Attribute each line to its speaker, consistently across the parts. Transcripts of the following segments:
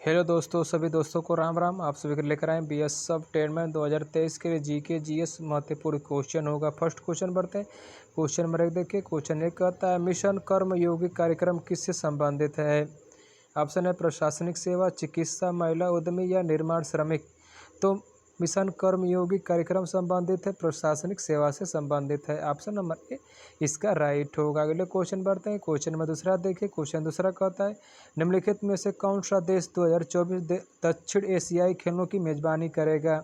Speaker 1: Hello दोस्तों, सभी दोस्तों को राम राम। आप सभी को लेकर आए बीएसएफ ट्रेडमैन 2023 के लिए जीके जीएस महत्वपूर्ण क्वेश्चन होगा। फर्स्ट क्वेश्चन बढ़ते हैं। क्वेश्चन नंबर 1 देखिए। क्वेश्चन 1 कहता है मिशन कर्म योगी कार्यक्रम किससे संबंधित है। ऑप्शन है प्रशासनिक सेवा, चिकित्सा, महिला उद्यमी या निर्माण श्रमिक। तो मिशन कर्मयोगी कार्यक्रम संबंधित है, प्रशासनिक सेवा से संबंधित है। ऑप्शन नंबर ए इसका राइट होगा। अगले क्वेश्चन बढ़ते हैं। क्वेश्चन में दूसरा देखिए। क्वेश्चन दूसरा कहता है निम्नलिखित में से कौन सा देश 2024 दक्षिण एशियाई खेलों की मेजबानी करेगा।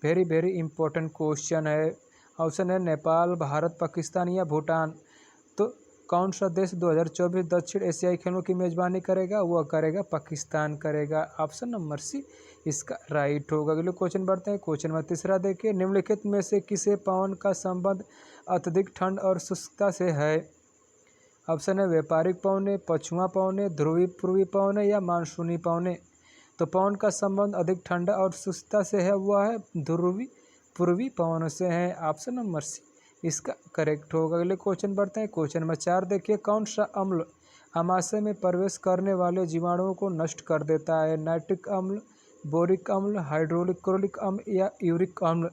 Speaker 1: वेरी वेरी इंपॉर्टेंट क्वेश्चन है। ऑप्शन है नेपाल, भारत, पाकिस्तान या भूटान। तो कौन सा देश 2024 दक्षिण एशियाई खेलों की मेजबानी करेगा। वह करेगा पाकिस्तान करेगा। ऑप्शन नंबर सी इसका राइट होगा। अगले क्वेश्चन बढ़ते हैं। क्वेश्चन में तीसरा देखिए। निम्नलिखित में से किसे पवन का संबंध अत्यधिक ठंड और शुष्कता से है। ऑप्शन है व्यापारिक पवने, पछुआ पवने, ध्रुवी पूर्वी पवने या मानसूनी पवने। तो पवन का संबंध अधिक ठंडा और शुष्कता से है, वह है ध्रुवी पूर्वी पवन से है। ऑप्शन नंबर सी इसका करेक्ट होगा। अगले क्वेश्चन बढ़ते हैं। क्वेश्चन नंबर 4 देखिए। कौन सा अम्ल आमाशय में प्रवेश करने वाले जीवाणुओं को नष्ट कर देता है। नाइट्रिक अम्ल, बोरिक अम्ल, हाइड्रोक्लोरिक अम्ल या यूरिक अम्ल।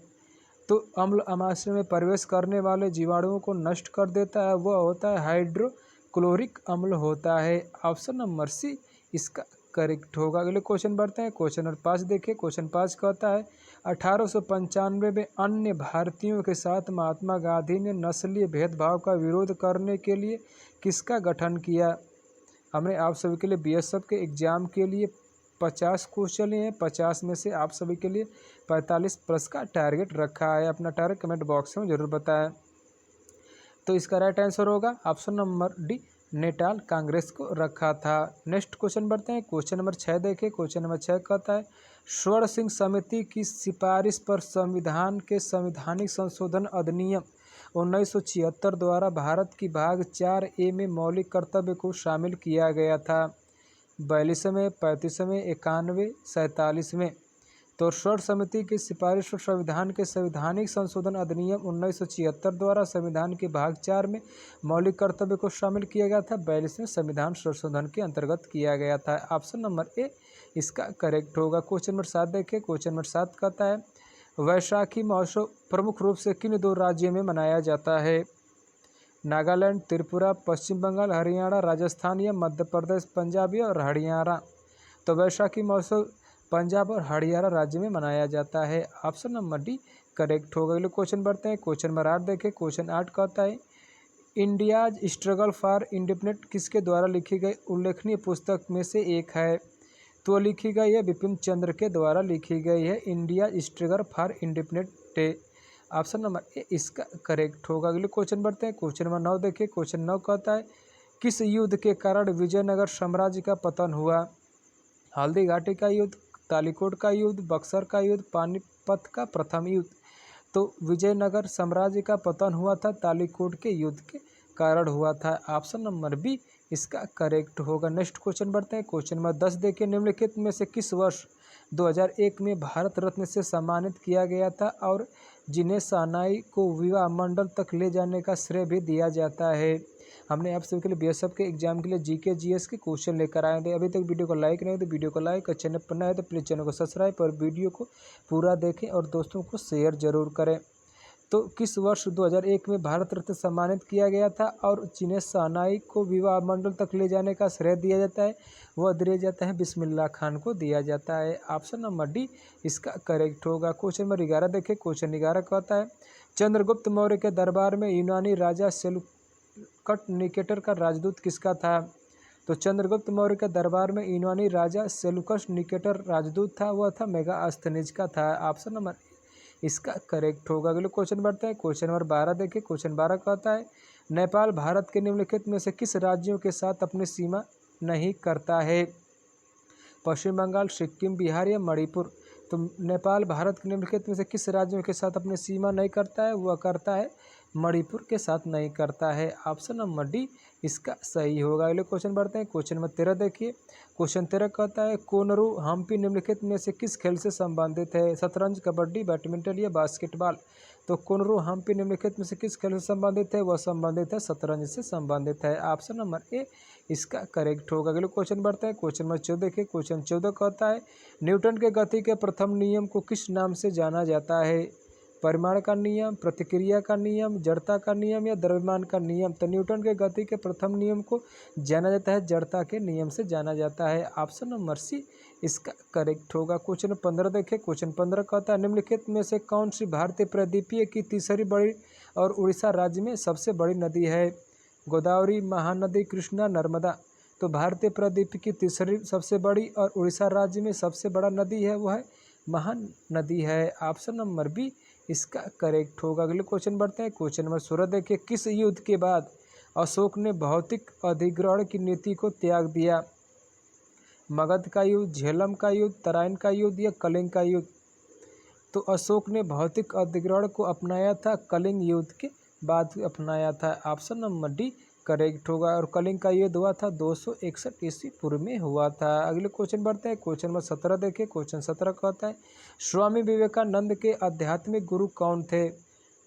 Speaker 1: तो अम्ल आमाशय में प्रवेश करने वाले जीवाणुओं को नष्ट कर देता है, वह होता है हाइड्रोक्लोरिक अम्ल होता है। ऑप्शन नंबर सी इसका करेक्ट होगा। अगले क्वेश्चन बढ़ते हैं। क्वेश्चन नंबर 5 देखिए। क्वेश्चन 5 कहता है 1895 में अन्य भारतीयों के साथ महात्मा गांधी ने नस्लीय भेदभाव का विरोध करने के लिए किसका गठन किया। हमने आप सभी के लिए बीएसएफ के एग्ज़ाम के लिए 50 क्वेश्चन लिए हैं। 50 में से आप सभी के लिए 45 प्लस का टारगेट रखा है। अपना टारगेट कमेंट बॉक्स में जरूर बताएं। तो इसका राइट आंसर होगा option number D, Natal Congress को रखा था। नेक्स्ट क्वेश्चन बढ़ते हैं। क्वेश्चन नंबर 6 देखिए। क्वेश्चन नंबर 6 कहता है स्वर्ण सिंह समिति की सिफारिश पर संविधान के संवैधानिक संशोधन अधिनियम 1976 द्वारा भारत की भाग 4A में मौलिक कर्तव्य को शामिल किया गया था। 42वें, 35वें, 91, 47वें। तो स्वर्ण समिति की सिफारिश पर संविधान के संवैधानिक संशोधन अधिनियम 1976 द्वारा संविधान के भाग 4 में मौलिक कर्तव्य को शामिल किया गया था। 42वें संविधान संशोधन के अंतर्गत किया गया था। ऑप्शन नंबर ए इसका करेक्ट होगा। क्वेश्चन नंबर 7 देखिए। क्वेश्चन नंबर 7 कहता है वैशाखी महोत्सव प्रमुख रूप से किन 2 राज्यों में मनाया जाता है। नागालैंड, त्रिपुरा, पश्चिम बंगाल, हरियाणा, राजस्थान या मध्य प्रदेश, पंजाब और हरियाणा। तो वैशाखी महोत्सव पंजाब और हरियाणा राज्य में मनाया जाता है। ऑप्शन नंबर डी करेक्ट होगा। अगले क्वेश्चन बढ़ते हैं। क्वेश्चन नंबर 8 देखें। क्वेश्चन 8 कहता है इंडियाज स्ट्रगल फॉर इंडिपेंडेंस किसके द्वारा लिखी गई उल्लेखनीय पुस्तक में से एक है। तो लिखी गई है बिपिन चंद्र के द्वारा लिखी गई है India struggle for independence. Option number A इसका करेक्ट होगा। अगले क्वेश्चन बढ़ते हैं। क्वेश्चन नंबर 9 देखिए। क्वेश्चन 9 कहता है किस युद्ध के कारण विजयनगर साम्राज्य का पतन हुआ। हल्दी घाटी का युद्ध, तालीकोट का युद्ध, बक्सर का युद्ध, पानीपत का प्रथम युद्ध। तो विजयनगर साम्राज्य का पतन हुआ था तालीकोट के युद्ध के कारण हुआ था। ऑप्शन नंबर बी इसका करेक्ट होगा। नेक्स्ट क्वेश्चन बढ़ते हैं। क्वेश्चन नंबर 10 देखिए। निम्नलिखित में से किस वर्ष 2001 में भारत रत्न से सम्मानित किया गया था और जिन्हें सानाई को विवाह मंडल तक ले जाने का श्रेय भी दिया जाता है। हमने आप सभी के लिए बीएसएफ के एग्जाम के लिए जीके जीएस के क्वेश्चन लेकर आए थे। अभी तक वीडियो को लाइक नहीं तो वीडियो को लाइक और चैनल पर नया है तो प्लीज़ चैनल को सब्सक्राइब और वीडियो को पूरा देखें और दोस्तों को शेयर जरूर करें। तो किस वर्ष 2001 में भारत रत्न सम्मानित किया गया था और जिन्हें सानाई को विवाह मंडल तक ले जाने का श्रेय दिया जाता है, वह दिया जाता है बिस्मिल्लाह खान को दिया जाता है। ऑप्शन नंबर डी इसका करेक्ट होगा। क्वेश्चन नंबर 11 देखें। क्वेश्चन 11 कहता है चंद्रगुप्त मौर्य के दरबार में यूनानी राजा सेल्यूकस निकेटर का राजदूत किसका था। तो चंद्रगुप्त मौर्य के दरबार में यूनानी राजा सेल्यूकस निकेटर राजदूत था, वह था मेगास्थनीज का था। ऑप्शन नंबर इसका करेक्ट होगा। अगले क्वेश्चन बढ़ते हैं। क्वेश्चन नंबर 12 देखिए। क्वेश्चन 12 कहता है नेपाल भारत के निम्नलिखित में से किस राज्यों के साथ अपनी सीमा नहीं करता है। पश्चिम बंगाल, सिक्किम, बिहार या मणिपुर। तो नेपाल भारत के निम्नलिखित में से किस राज्यों के साथ अपनी सीमा नहीं करता है, वह करता है मणिपुर के साथ नहीं करता है। ऑप्शन नंबर डी इसका सही होगा। अगले क्वेश्चन बढ़ते हैं। क्वेश्चन नंबर 13 देखिए। क्वेश्चन 13 कहता है कोनरू हम्पी निम्नलिखित में से किस खेल से संबंधित है। शतरंज, कबड्डी, बैडमिंटन या बास्केटबॉल। तो कुनरू हम्पी निम्नलिखित में से किस खेल से संबंधित है? वह संबंधित है शतरंज से संबंधित है। ऑप्शन नंबर ए इसका करेक्ट होगा। अगले क्वेश्चन बढ़ते हैं। क्वेश्चन नंबर 14 देखिए। क्वेश्चन 14 कहता है न्यूटन के गति के प्रथम नियम को किस नाम से जाना जाता है? परिमाण का नियम, प्रतिक्रिया का नियम, जड़ता का नियम या द्रव्यमान का नियम? तो न्यूटन के गति के प्रथम नियम को जाना जाता है जड़ता के नियम से जाना जाता है। ऑप्शन नंबर सी इसका करेक्ट होगा। क्वेश्चन 15 देखें। क्वेश्चन 15 कहता है निम्नलिखित में से कौन सी भारतीय प्रायद्वीपीय की तीसरी बड़ी और उड़ीसा राज्य में सबसे बड़ी नदी है? गोदावरी, महानदी, कृष्णा, नर्मदा? तो भारतीय प्रायद्वीप की तीसरी सबसे बड़ी और उड़ीसा राज्य में सबसे बड़ा नदी है वह है महानदी है। ऑप्शन नंबर बी इसका करेक्ट होगा। अगले क्वेश्चन बढ़ते हैं। क्वेश्चन नंबर 16 देखिए। किस युद्ध के बाद अशोक ने भौतिक अधिग्रहण की नीति को त्याग दिया? मगध का युद्ध, झेलम का युद्ध, तराइन का युद्ध या कलिंग का युद्ध? तो अशोक ने भौतिक अधिग्रहण को अपनाया था कलिंग युद्ध के बाद अपनाया था। ऑप्शन नंबर डी करेक्ट होगा। और कलिंग का युद्ध हुआ था 261 ईस्वी पूर्व में हुआ था। अगले क्वेश्चन बढ़ते हैं। क्वेश्चन नंबर 17 देखिए। क्वेश्चन 17 कहता है स्वामी विवेकानंद के आध्यात्मिक गुरु कौन थे?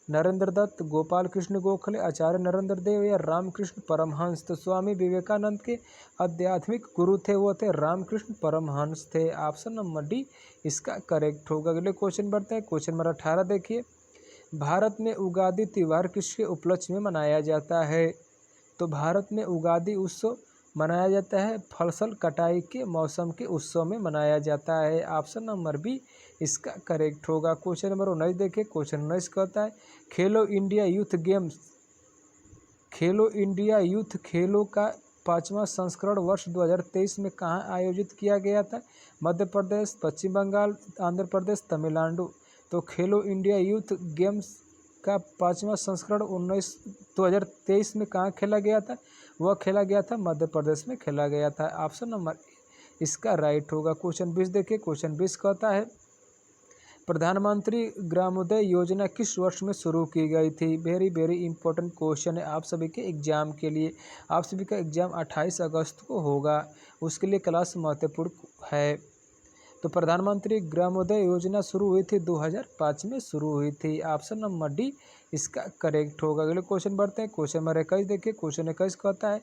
Speaker 1: नरेंद्र दत्त, गोपाल कृष्ण गोखले, आचार्य नरेंद्र देव या रामकृष्ण परमहंस? तो स्वामी विवेकानंद के आध्यात्मिक गुरु थे वो थे रामकृष्ण परमहंस थे। ऑप्शन नंबर डी इसका करेक्ट होगा। अगले क्वेश्चन बढ़ते हैं। क्वेश्चन नंबर 18 देखिए। भारत में उगादी त्यौहार किसके उपलक्ष्य में मनाया जाता है? तो भारत में उगादी उत्सव मनाया जाता है फसल कटाई के मौसम के उत्सव में मनाया जाता है। ऑप्शन नंबर बी इसका करेक्ट होगा। क्वेश्चन नंबर 19 देखिए। क्वेश्चन 19 कहता है खेलो इंडिया यूथ गेम्स, खेलो इंडिया यूथ खेलों का 5वां संस्करण वर्ष 2023 में कहाँ आयोजित किया गया था? मध्य प्रदेश, पश्चिम बंगाल, आंध्र प्रदेश, तमिलनाडु? तो खेलो इंडिया यूथ गेम्स का 5वां संस्करण 2023 में कहाँ खेला गया था? वह खेला गया था मध्य प्रदेश में खेला गया था। ऑप्शन नंबर इसका राइट होगा। क्वेश्चन 20 देखिए। क्वेश्चन 20 कहता है प्रधानमंत्री ग्रामोदय योजना किस वर्ष में शुरू की गई थी? वेरी इंपॉर्टेंट क्वेश्चन है आप सभी के एग्जाम के लिए। आप सभी का एग्जाम 28 अगस्त को होगा, उसके लिए क्लास महत्वपूर्ण है। तो प्रधानमंत्री ग्रामोदय योजना शुरू हुई थी 2005 में शुरू हुई थी। ऑप्शन नंबर डी इसका करेक्ट होगा। अगले क्वेश्चन बढ़ते हैं। क्वेश्चन नंबर 21 देखिए। क्वेश्चन 21 कहता है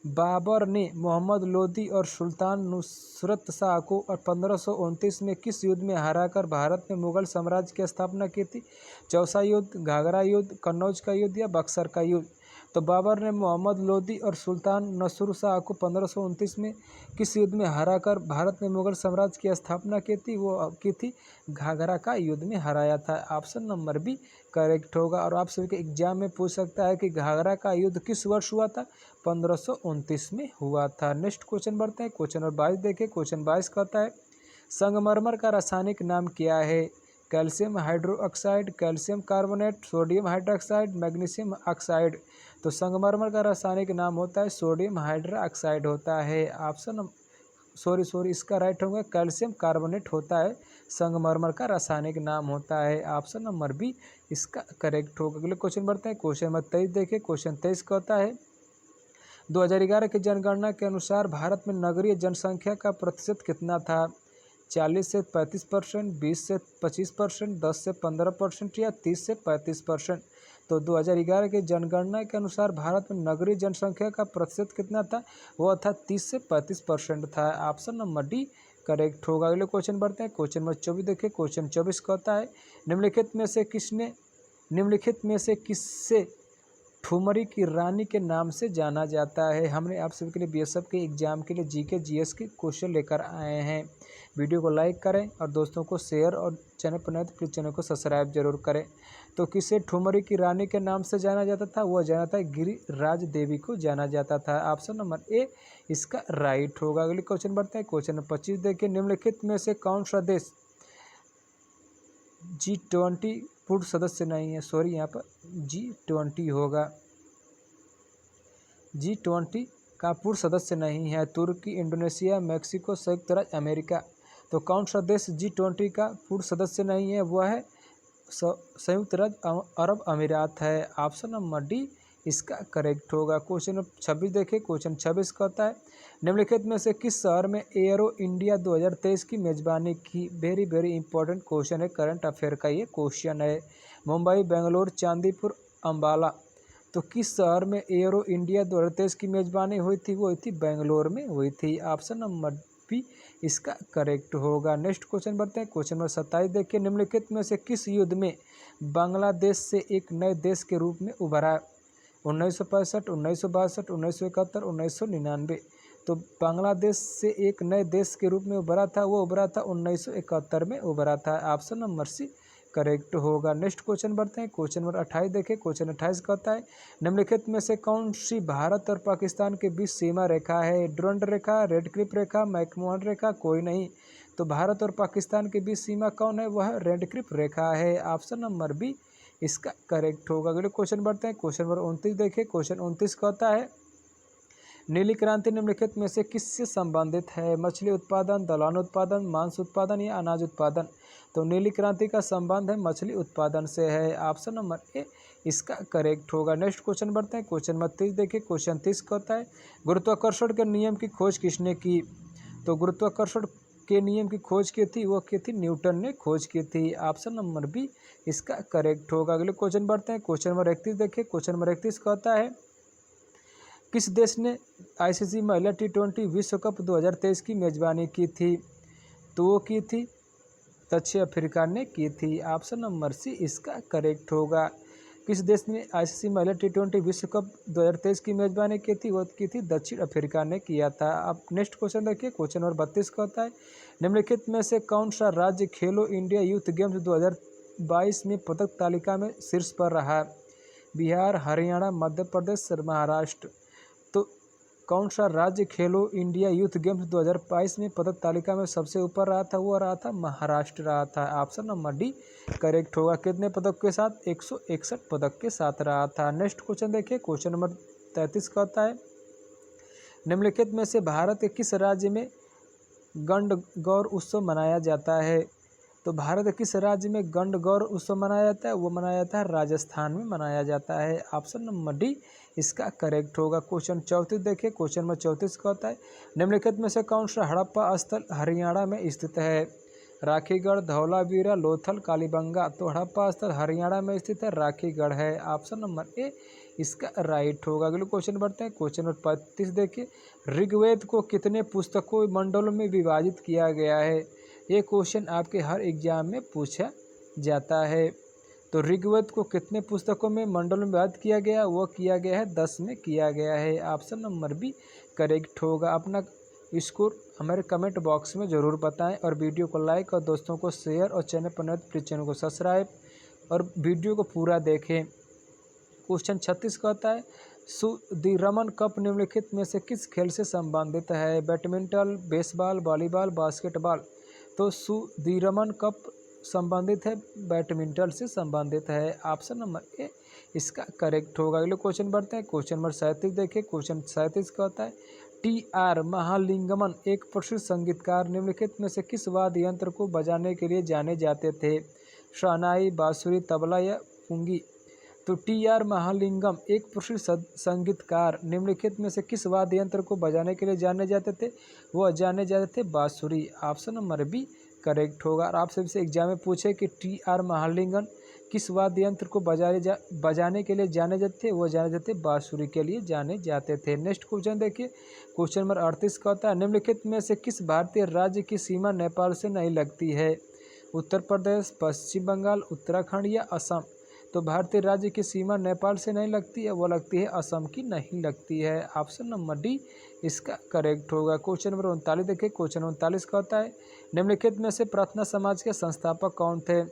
Speaker 1: बाबर ने मोहम्मद लोदी और सुल्तान नुसरत शाह को 1529 में किस युद्ध में हराकर भारत में मुगल साम्राज्य की स्थापना की थी? चौसा युद्ध, घाघरा युद्ध, कन्नौज का युद्ध या बक्सर का युद्ध? तो बाबर ने मोहम्मद लोदी और सुल्तान नसरुल शाह को 1529 में किस युद्ध में हराकर भारत में मुगल साम्राज्य की स्थापना की थी? वो की थी घाघरा का युद्ध में हराया था। ऑप्शन नंबर बी करेक्ट होगा। और आप सभी के एग्जाम में पूछ सकता है कि घाघरा का युद्ध किस वर्ष हुआ था? 1529 में हुआ था। नेक्स्ट क्वेश्चन बढ़ते हैं। क्वेश्चन नंबर 22 देखिए। क्वेश्चन 22 कहता है संगमरमर का रासायनिक नाम क्या है? Calcium hydroxide, calcium carbonate, sodium hydroxide, magnesium oxide? तो संगमरमर का रासायनिक नाम होता है सोडियम हाइड्रोक्साइड होता है। ऑप्शन सॉरी इसका राइट होगा कैल्शियम कार्बोनेट होता है संगमरमर का रासायनिक नाम होता है। ऑप्शन नंबर बी इसका करेक्ट होगा। अगले क्वेश्चन बढ़ते हैं। क्वेश्चन नंबर 23 देखिए। क्वेश्चन 23 कहता है 2011 की जनगणना के अनुसार भारत में नगरीय जनसंख्या का प्रतिशत कितना था? 40 से 35%, 20 से 25%, 10 से 15% या 30 से 35%? तो 2011 की जनगणना के अनुसार भारत में नगरीय जनसंख्या का प्रतिशत कितना था? वह था 30 से 35% था। ऑप्शन नंबर डी करेक्ट होगा। अगले क्वेश्चन बढ़ते हैं। क्वेश्चन नंबर 24 देखिए। क्वेश्चन 24 कहता है निम्नलिखित में से किससे ठुमरी की रानी के नाम से जाना जाता है? हमने आप सभी के लिए बीएसएफ के एग्जाम के लिए जीके जीएस के क्वेश्चन लेकर आए हैं। वीडियो को लाइक करें और दोस्तों को शेयर, और चैनल पर नए तो प्लीज़ चैनल को सब्सक्राइब जरूर करें। तो किसे ठुमरी की रानी के नाम से जाना जाता था? वह जाना था गिरिराज देवी को जाना जाता था। ऑप्शन नंबर ए इसका राइट होगा। अगले क्वेश्चन बढ़ते हैं। क्वेश्चन नंबर 25 देखिए। निम्नलिखित में से कौन सा देश G20 पूर्व सदस्य नहीं है? सॉरी यहाँ पर G20 होगा, G20 का पूर्व सदस्य नहीं है। तुर्की, इंडोनेशिया, मैक्सिको, संयुक्त राज्य अमेरिका? तो कौन सा देश G20 का पूर्व सदस्य नहीं है? वह है संयुक्त राज्य अरब अमीरात है। ऑप्शन नंबर डी इसका करेक्ट होगा। क्वेश्चन 26 देखिए। क्वेश्चन 26 कहता है निम्नलिखित में से किस शहर में एयरो इंडिया 2023 की मेजबानी की? वेरी इंपॉर्टेंट क्वेश्चन है, करंट अफेयर का ये क्वेश्चन है। मुंबई, बेंगलोर, चांदीपुर, अम्बाला। तो किस शहर में एरो इंडिया 2023 की मेजबानी हुई थी? वो हुई थी बेंगलोर में हुई थी। ऑप्शन नंबर बी इसका करेक्ट होगा। नेक्स्ट क्वेश्चन बढ़ते हैं। क्वेश्चन नंबर 27 देखिए, निम्नलिखित में से किस युद्ध में बांग्लादेश से एक नए देश के रूप में उभरा? 1965, 1962, 1971, 1999। तो बांग्लादेश से एक नए देश के रूप में उभरा था, वो उभरा था 1971 में उभरा था। ऑप्शन नंबर सी करेक्ट होगा। नेक्स्ट क्वेश्चन बढ़ते हैं। क्वेश्चन नंबर 28 देखें। क्वेश्चन 28 कहता है, निम्नलिखित में से कौन सी भारत और पाकिस्तान के बीच सीमा रेखा है? डुरंड रेखा, रेड क्लिफ रेखा, मैकमोहन रेखा, कोई नहीं। तो भारत और पाकिस्तान के बीच सीमा कौन है? वह रेड क्लिफ रेखा है। ऑप्शन नंबर बी इसका करेक्ट होगा। अगले क्वेश्चन बढ़ते हैं। क्वेश्चन नंबर 29 देखिए। क्वेश्चन 29 कहता है, नीली क्रांति निम्नलिखित में से किससे संबंधित है? मछली उत्पादन, दलहन उत्पादन, मांस उत्पादन या अनाज उत्पादन? तो नीली क्रांति का संबंध है मछली उत्पादन से है। ऑप्शन नंबर ए इसका करेक्ट होगा। नेक्स्ट क्वेश्चन बढ़ते हैं। क्वेश्चन 32 देखिए। क्वेश्चन 30 कहता है, गुरुत्वाकर्षण के नियम की खोज किसने की? तो गुरुत्वाकर्षण के नियम की खोज की थी, वो की थी न्यूटन ने खोज की थी। ऑप्शन नंबर बी इसका करेक्ट होगा। अगले क्वेश्चन बढ़ते हैं। क्वेश्चन नंबर 31 देखिए। क्वेश्चन नंबर 31 कहता है, किस देश ने आईसीसी महिला T20 विश्व कप 2023 की मेजबानी की थी? तो वो की थी दक्षिण अफ्रीका ने की थी। ऑप्शन नंबर सी इसका करेक्ट होगा। किस देश ने आईसीसी महिला T20 विश्व कप 2023 की मेजबानी की थी? वो की थी दक्षिण अफ्रीका ने किया था। अब नेक्स्ट क्वेश्चन देखिए। क्वेश्चन नंबर 32 कहता है, निम्नलिखित में से कौन सा राज्य खेलो इंडिया यूथ गेम्स 2022 में पदक तालिका में शीर्ष पर रहा? बिहार, हरियाणा, मध्य प्रदेश, महाराष्ट्र। तो कौन सा राज्य खेलो इंडिया यूथ गेम्स 2022 में पदक तालिका में सबसे ऊपर रहा था? वो रहा था महाराष्ट्र रहा था। ऑप्शन नंबर डी करेक्ट होगा। कितने पदक के साथ? 161 पदक के साथ रहा था। नेक्स्ट क्वेश्चन देखिए। क्वेश्चन नंबर 33 कहता है, निम्नलिखित में से भारत के किस राज्य में गणगौर उत्सव मनाया जाता है? तो भारत के किस राज्य में गणगौर उत्सव मनाया जाता है? वो मनाया जाता है राजस्थान में मनाया जाता है। ऑप्शन नंबर डी इसका करेक्ट होगा। क्वेश्चन 34 देखिए। क्वेश्चन नंबर 34 कहता है, निम्नलिखित में से कौन सा हड़प्पा स्थल हरियाणा में स्थित है? राखीगढ़, धौलावीरा, लोथल, कालीबंगा। तो हड़प्पा स्थल हरियाणा में स्थित है, राखीगढ़ है। ऑप्शन नंबर ए इसका राइट होगा। अगले क्वेश्चन बढ़ते हैं। क्वेश्चन नंबर 35 देखिए, ऋग्वेद को कितने पुस्तकों मंडलों में विभाजित किया गया है? ये क्वेश्चन आपके हर एग्जाम में पूछा जाता है। तो ऋग्वेद को कितने पुस्तकों में मंडल में विभाजित किया गया? वो किया गया है 10 में किया गया है। ऑप्शन नंबर बी करेक्ट होगा। अपना स्कोर हमारे कमेंट बॉक्स में ज़रूर बताएं और वीडियो को लाइक और दोस्तों को शेयर और चैनल पर नए प्लीज चैनल को सब्सक्राइब और वीडियो को पूरा देखें। क्वेश्चन 36 कहता है, सुदीरमन कप निम्नलिखित में से किस खेल से संबंधित है? Badminton, baseball, volleyball, basketball. तो सुदीरमन कप संबंधित है बैडमिंटन से संबंधित है। ऑप्शन नंबर ए इसका करेक्ट होगा। अगले क्वेश्चन बढ़ते हैं। क्वेश्चन नंबर 37 देखिए। क्वेश्चन 37 कहता है, T.R. महालिंगमन एक प्रसिद्ध संगीतकार निम्नलिखित में से किस वाद्य यंत्र को बजाने के लिए जाने जाते थे? शहनाई, बांसुरी, तबला या पुंगी। तो T.R. महालिंगम एक प्रसिद्ध संगीतकार निम्नलिखित में से किस वाद्य यंत्र को बजाने के लिए जाने जाते थे? वो जाने जाते थे बांसुरी। ऑप्शन नंबर बी करेक्ट होगा। और आपसे से एग्जाम में पूछे कि T.R. महालिंगम किस वाद्य यंत्र को बजाने के लिए जाने जाते थे? वो जाने जाते बांसुरी के लिए जाने जाते थे। नेक्स्ट क्वेश्चन देखिए। क्वेश्चन नंबर 38 कहता है, निम्नलिखित में से किस भारतीय राज्य की सीमा नेपाल से नहीं लगती है? उत्तर प्रदेश, पश्चिम बंगाल, उत्तराखंड या असम। तो भारतीय राज्य की सीमा नेपाल से नहीं लगती है, वो लगती है असम की नहीं लगती है। ऑप्शन नंबर डी इसका करेक्ट होगा। क्वेश्चन नंबर 39 देखिए। क्वेश्चन 39 कहता है, निम्नलिखित में से प्रार्थना समाज के संस्थापक कौन थे?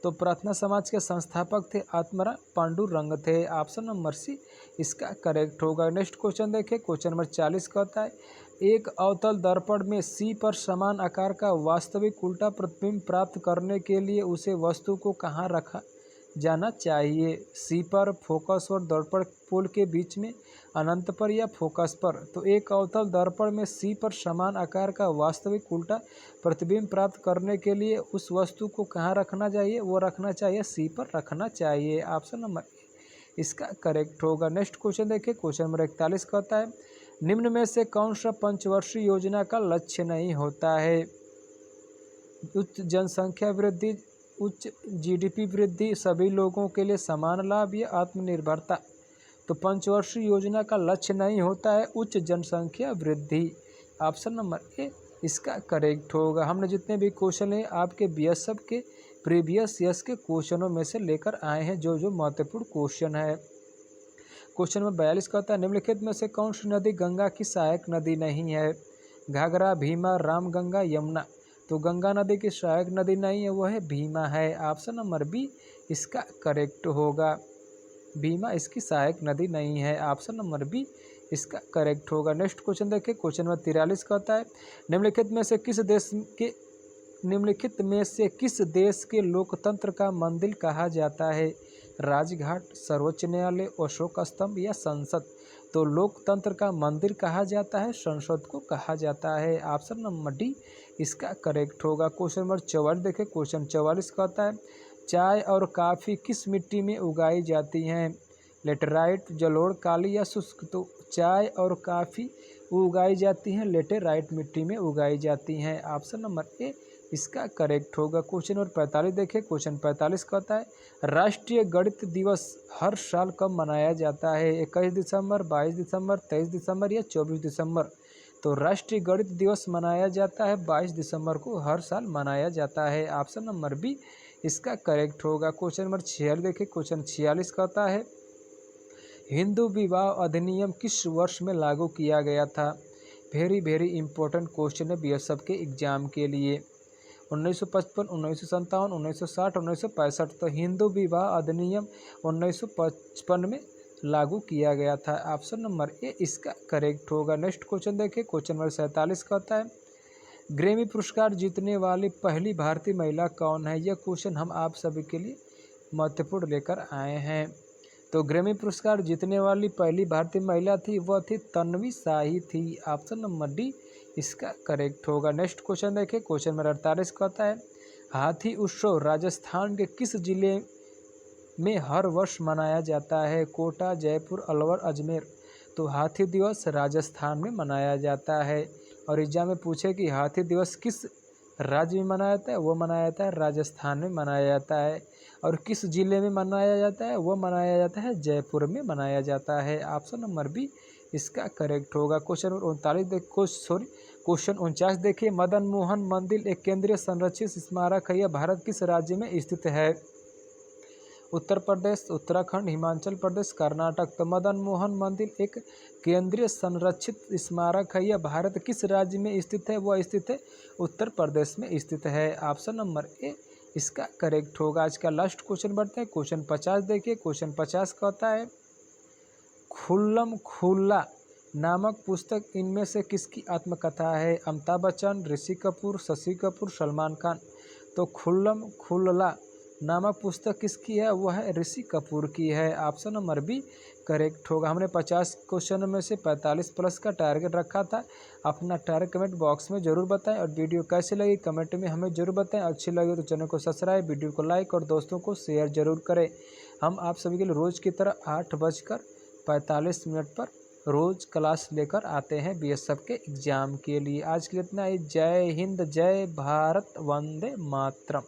Speaker 1: तो प्रार्थना समाज के संस्थापक थे आत्माराम पांडुरंग थे। ऑप्शन नंबर सी इसका करेक्ट होगा। नेक्स्ट क्वेश्चन देखिए। क्वेश्चन नंबर 40 कहता है, एक अवतल दर्पण में सी पर समान आकार का वास्तविक उल्टा प्रतिबिंब प्राप्त करने के लिए उसे वस्तु को कहाँ रखा जाना चाहिए? सी पर, फोकस और दर्पण पोल के बीच में, अनंत पर या फोकस पर। तो एक अवतल दर्पण में सी पर समान आकार का वास्तविक उल्टा प्रतिबिंब प्राप्त करने के लिए उस वस्तु को कहाँ रखना चाहिए? वो रखना चाहिए सी पर रखना चाहिए। ऑप्शन नंबर इसका करेक्ट होगा। नेक्स्ट क्वेश्चन देखिए। क्वेश्चन नंबर 41 कहता है, निम्न में से कौन सा पंचवर्षीय योजना का लक्ष्य नहीं होता है? उच्च जनसंख्या वृद्धि, उच्च जीडीपी वृद्धि, सभी लोगों के लिए समान लाभ या आत्मनिर्भरता। तो पंचवर्षीय योजना का लक्ष्य नहीं होता है उच्च जनसंख्या वृद्धि। ऑप्शन नंबर ए इसका करेक्ट होगा। हमने जितने भी क्वेश्चन हैं आपके बीएसएफ के प्रीवियस ईयर्स के क्वेश्चनों में से लेकर आए हैं, जो जो महत्वपूर्ण क्वेश्चन है। क्वेश्चन नंबर 42 कहता है निम्नलिखित में से कौन सी नदी गंगा की सहायक नदी नहीं है? घाघरा, भीमा, रामगंगा, यमुना। तो गंगा नदी की सहायक नदी नहीं है, वह है भीमा है। ऑप्शन नंबर बी इसका करेक्ट होगा। भीमा इसकी सहायक नदी नहीं है। ऑप्शन नंबर बी इसका करेक्ट होगा। नेक्स्ट क्वेश्चन देखिए, क्वेश्चन नंबर 43 कहता है निम्नलिखित में से किस देश के लोकतंत्र का मंदिर कहा जाता है? राजघाट, सर्वोच्च न्यायालय, अशोक स्तंभ या संसद। तो लोकतंत्र का मंदिर कहा जाता है, संसद को कहा जाता है। ऑप्शन नंबर डी इसका करेक्ट होगा। क्वेश्चन नंबर 44 देखें, क्वेश्चन 44 कहता है चाय और काफ़ी किस मिट्टी में उगाई जाती हैं? लेटेराइट, जलोढ़, काली या शुष्क। तो चाय और काफ़ी उगाई जाती हैं लेटेराइट मिट्टी में उगाई जाती हैं। ऑप्शन नंबर ए इसका करेक्ट होगा। क्वेश्चन नंबर 45 देखें, क्वेश्चन 45 कहता है राष्ट्रीय गणित दिवस हर साल कब मनाया जाता है? 21 दिसंबर, 22 दिसंबर, 23 दिसंबर या 24 दिसंबर। तो राष्ट्रीय गणित दिवस मनाया जाता है 22 दिसंबर को हर साल मनाया जाता है। ऑप्शन नंबर बी इसका करेक्ट होगा। क्वेश्चन नंबर 46 देखें, क्वेश्चन 46 कहता है हिंदू विवाह अधिनियम किस वर्ष में लागू किया गया था? वेरी इंपॉर्टेंट क्वेश्चन है बीएसएफ के एग्जाम के लिए। 1955, 1957, 1960, 1965। तो हिंदू विवाह अधिनियम 1955 में लागू किया गया था। ऑप्शन नंबर ए इसका करेक्ट होगा। नेक्स्ट क्वेश्चन देखिए, क्वेश्चन नंबर 47 कहता है ग्रैमी पुरस्कार जीतने वाली पहली भारतीय महिला कौन है? यह क्वेश्चन हम आप सभी के लिए महत्वपूर्ण लेकर आए हैं। तो ग्रैमी पुरस्कार जीतने वाली पहली भारतीय महिला थी, वह थी तन्वी शाही थी। ऑप्शन नंबर डी इसका करेक्ट होगा। नेक्स्ट क्वेश्चन देखिए, क्वेश्चन नंबर 48 कहता है हाथी उत्सव राजस्थान के किस जिले में हर वर्ष मनाया जाता है? कोटा, जयपुर, अलवर, अजमेर। तो हाथी दिवस राजस्थान में मनाया जाता है। और एग्जाम में पूछे कि हाथी दिवस किस राज्य में मनाया जाता है? वो मनाया जाता है राजस्थान में मनाया जाता है। और किस जिले में मनाया जाता है? वो मनाया जाता है जयपुर में मनाया जाता है। ऑप्शन नंबर बी इसका करेक्ट होगा। क्वेश्चन नंबर 49 देखिए मदन मोहन मंदिर एक केंद्रीय संरक्षित स्मारक है, यह भारत किस राज्य में स्थित है? उत्तर प्रदेश, उत्तराखंड, हिमाचल प्रदेश, कर्नाटक। तो मदन मोहन मंदिर एक केंद्रीय संरक्षित स्मारक है, यह भारत किस राज्य में स्थित है? वह स्थित है उत्तर प्रदेश में स्थित है। ऑप्शन नंबर ए इसका करेक्ट होगा। आज का लास्ट क्वेश्चन बढ़ते हैं, क्वेश्चन 50 देखिए, क्वेश्चन 50 कहता है खुल्लम खुल्ला नामक पुस्तक इनमें से किसकी आत्मकथा है? अमिताभ बच्चन, ऋषि कपूर, शशि कपूर, सलमान खान। तो खुल्लम खुल्ला नामक पुस्तक किसकी है? वह है ऋषि कपूर की है। ऑप्शन नंबर बी करेक्ट होगा। हमने 50 क्वेश्चन में से 45 प्लस का टारगेट रखा था। अपना टारगेट कमेंट बॉक्स में जरूर बताएं और वीडियो कैसी लगी कमेंट में हमें जरूर बताएं। अच्छी लगी तो चैनल को सब्सक्राइब, वीडियो को लाइक और दोस्तों को शेयर जरूर करें। हम आप सभी के लिए रोज़ की तरह 8:45 पर रोज़ क्लास लेकर आते हैं बीएसएफ के एग्ज़ाम के लिए। आज के लिए इतना ही। जय हिंद, जय भारत, वंदे मातरम।